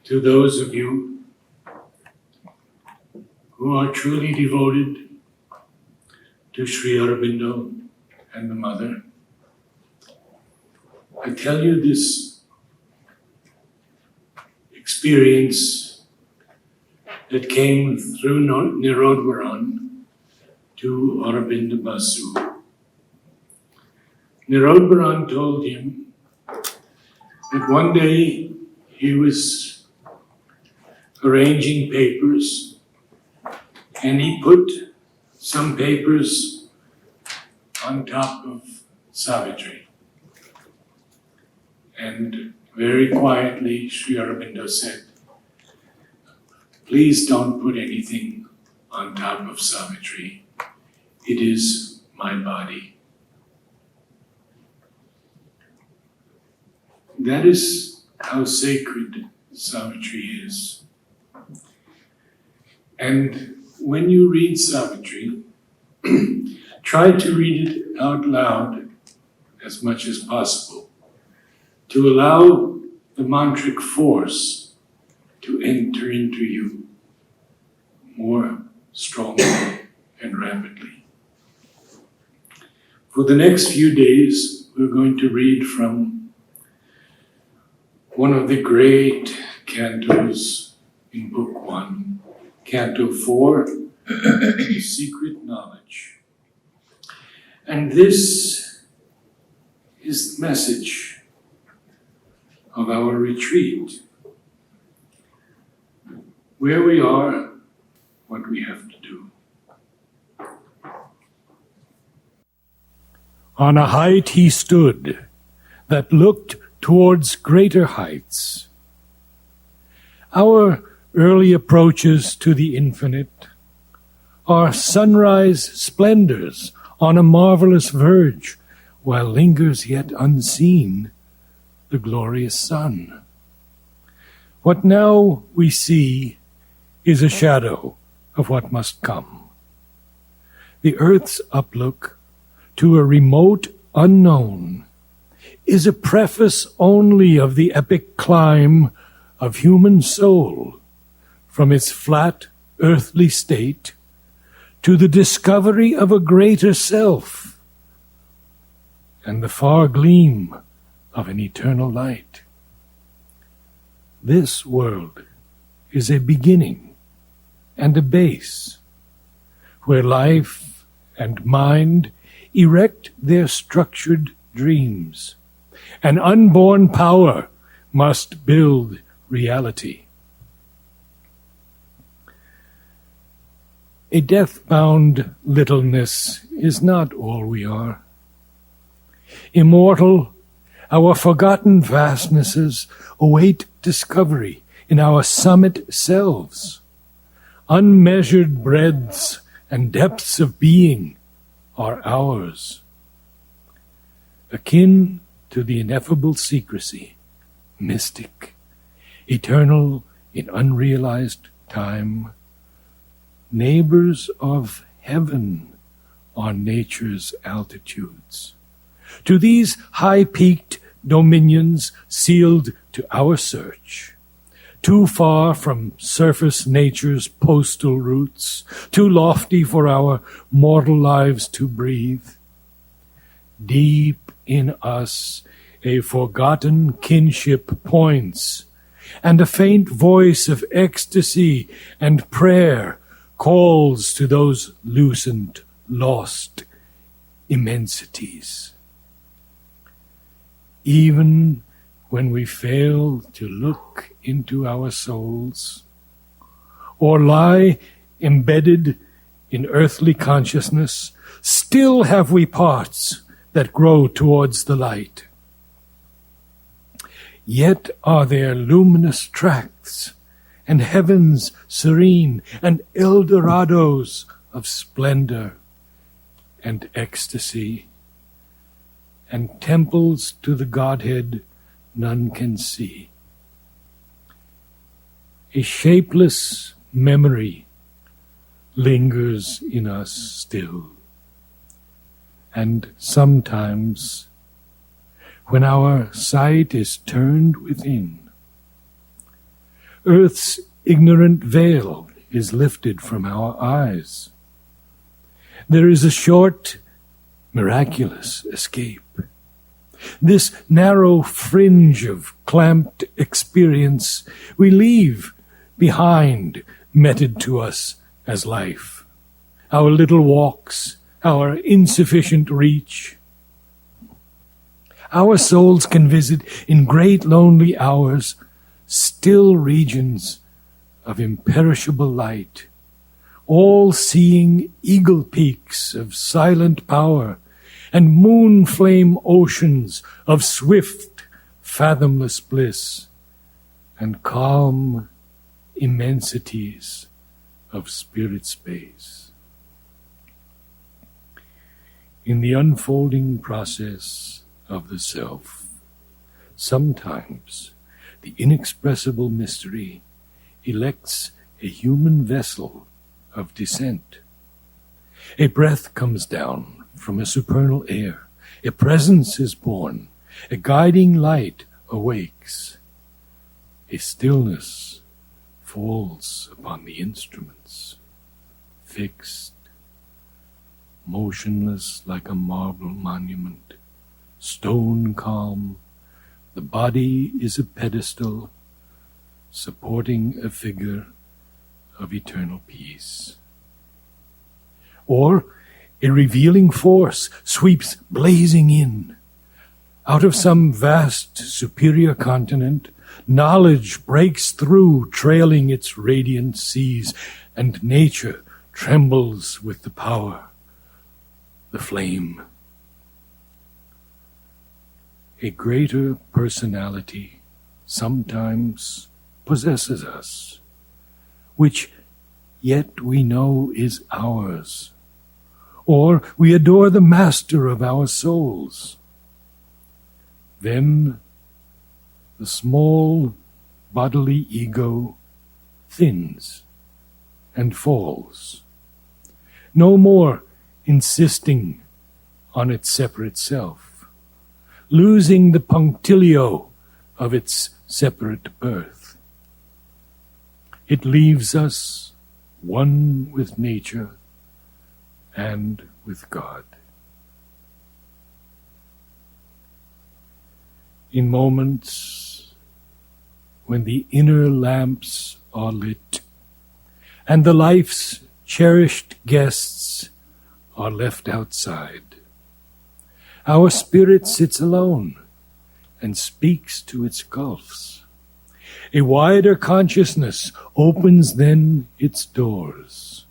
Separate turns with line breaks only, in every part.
To those of you who are truly devoted to Sri Aurobindo and the Mother, I tell you this experience that came through Narad to Aurobindo Basu. Narad told him that one day he was arranging papers and he put some papers on top of Savitri. And very quietly, Sri Aurobindo said, "Please don't put anything on top of Savitri. It is my body." That is how sacred Savitri is. And when you read Savitri, try to read it out loud as much as possible, to allow the mantric force to enter into you more strongly and rapidly. For the next few days, we're going to read from one of the great cantos in Book 1, Canto 4, Secret Knowledge. And this is the message of our retreat. Where we are, what we have to do. On a height he stood that looked towards greater heights. Our early approaches to the infinite are sunrise splendors on a marvelous verge, while lingers yet unseen the glorious sun. What now we see is a shadow of what must come. The earth's uplook to a remote unknown is a preface only of the epic climb of human soul from its flat earthly state to the discovery of a greater self and the far gleam of an eternal light. This world is a beginning and a base where life and mind erect their structured dreams. An unborn power must build reality. A death-bound littleness is not all we are. Immortal, our forgotten vastnesses await discovery in our summit selves. Unmeasured breadths and depths of being are ours. Akin to the ineffable secrecy, mystic, eternal in unrealized time, neighbors of heaven on nature's altitudes. To these high-peaked dominions sealed to our search, too far from surface nature's postal routes, too lofty for our mortal lives to breathe, deep in us a forgotten kinship points, and a faint voice of ecstasy and prayer calls to those loosened, lost immensities. Even when we fail to look into our souls, or lie embedded in earthly consciousness, still have we parts that grow towards the light. Yet are there luminous tracts, and heavens serene, and Eldorados of splendor and ecstasy, and temples to the Godhead none can see. A shapeless memory lingers in us still, and sometimes, when our sight is turned within, Earth's ignorant veil is lifted from our eyes. There is a short, miraculous escape. This narrow fringe of clamped experience we leave behind, meted to us as life. Our little walks, our insufficient reach. Our souls can visit in great lonely hours still regions of imperishable light, all-seeing eagle peaks of silent power and moon-flame oceans of swift, fathomless bliss, and calm immensities of spirit space. In the unfolding process of the self, sometimes the inexpressible mystery elects a human vessel of descent. A breath comes down from a supernal air. A presence is born. A guiding light awakes. A stillness falls upon the instruments, fixed, motionless like a marble monument, stone calm. The body is a pedestal supporting a figure of eternal peace. Or a revealing force sweeps blazing in. Out of some vast superior continent, knowledge breaks through, trailing its radiant seas, and nature trembles with the power, the flame. A greater personality sometimes possesses us, which yet we know is ours, or we adore the master of our souls. Then the small bodily ego thins and falls, no more insisting on its separate self, losing the punctilio of its separate birth. It leaves us one with nature and with God. In moments when the inner lamps are lit and the life's cherished guests are left outside, our spirit sits alone and speaks to its gulfs. A wider consciousness opens then its doors.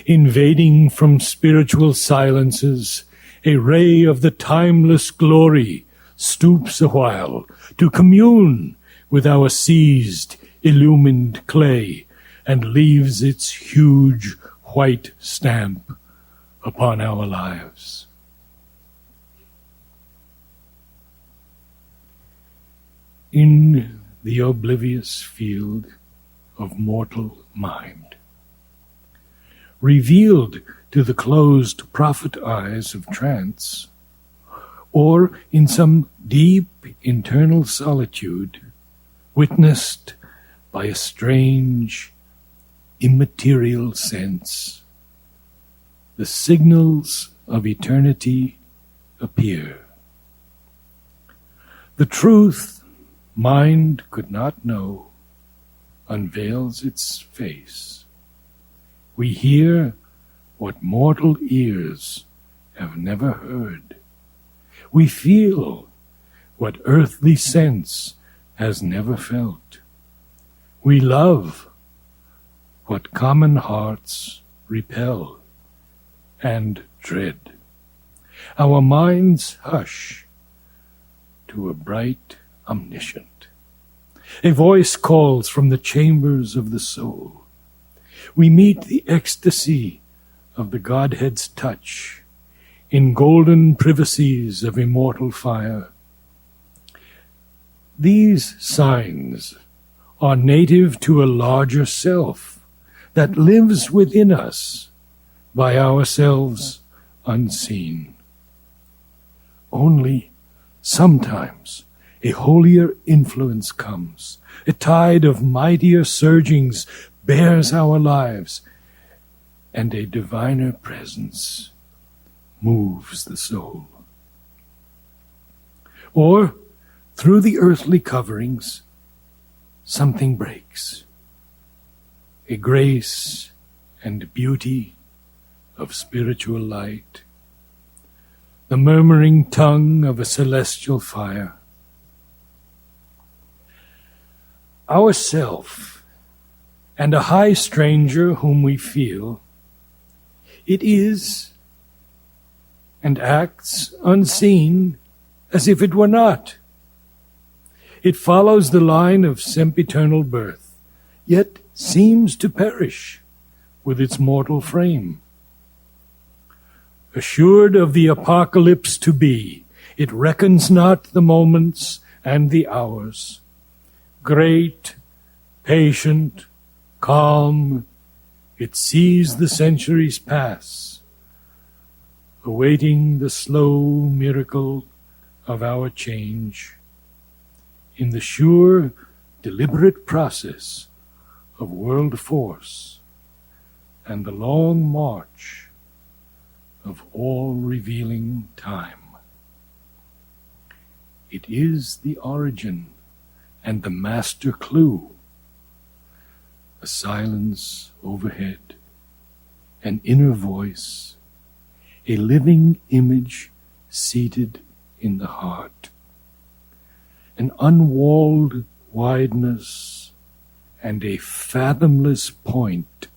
Invading from spiritual silences, a ray of the timeless glory stoops awhile to commune with our seized, illumined clay and leaves its huge white stamp upon our lives. In the oblivious field of mortal mind, revealed to the closed prophet eyes of trance, or in some deep internal solitude, witnessed by a strange, immaterial sense, the signals of eternity appear. The truth mind could not know unveils its face. We hear what mortal ears have never heard. We feel what earthly sense has never felt. We love what common hearts repel and dread. Our minds hush to a bright omniscient. A voice calls from the chambers of the soul. We meet the ecstasy of the Godhead's touch in golden privacies of immortal fire. These signs are native to a larger self that lives within us by ourselves unseen. Only sometimes a holier influence comes. A tide of mightier surgings bears our lives, and a diviner presence moves the soul. Or, through the earthly coverings, something breaks. A grace and beauty of spiritual light, the murmuring tongue of a celestial fire. Ourself and a high stranger whom we feel, it is and acts unseen as if it were not. It follows the line of sempiternal birth, yet seems to perish with its mortal frame. Assured of the apocalypse to be, it reckons not the moments and the hours. Great, patient, calm, it sees the centuries pass, awaiting the slow miracle of our change in the sure, deliberate process of world force and the long march of all-revealing time. It is the origin and the master clue, a silence overhead, an inner voice, a living image seated in the heart, an unwalled wideness and a fathomless point.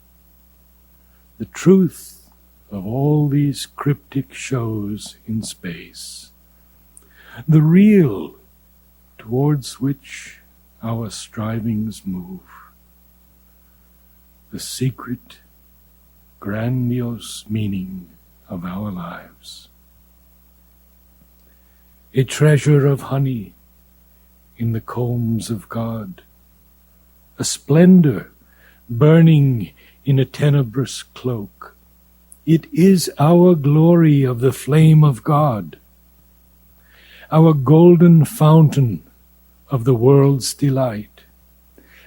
The truth of all these cryptic shows in space, the real towards which our strivings move, the secret, grandiose meaning of our lives. A treasure of honey in the combs of God, a splendor burning in a tenebrous cloak. It is our glory of the flame of God, our golden fountain of the world's delight,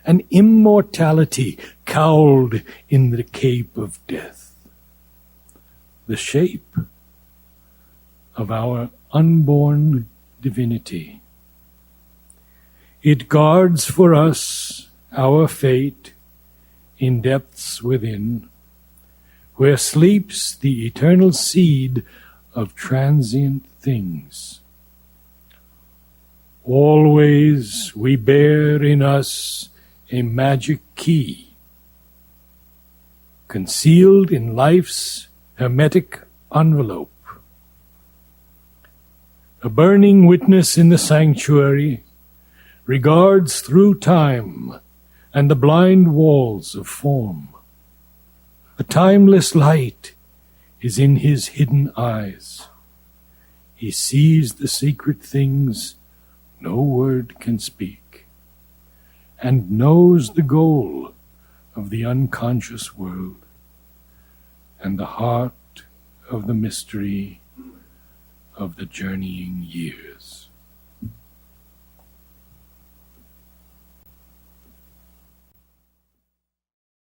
an immortality cowled in the cape of death, the shape of our unborn divinity. It guards for us our fate in depths within, where sleeps the eternal seed of transient things. Always we bear in us a magic key, concealed in life's hermetic envelope. A burning witness in the sanctuary regards through time and the blind walls of form. A timeless light is in his hidden eyes. He sees the secret things no word can speak, and knows the goal of the unconscious world and the heart of the mystery of the journeying years.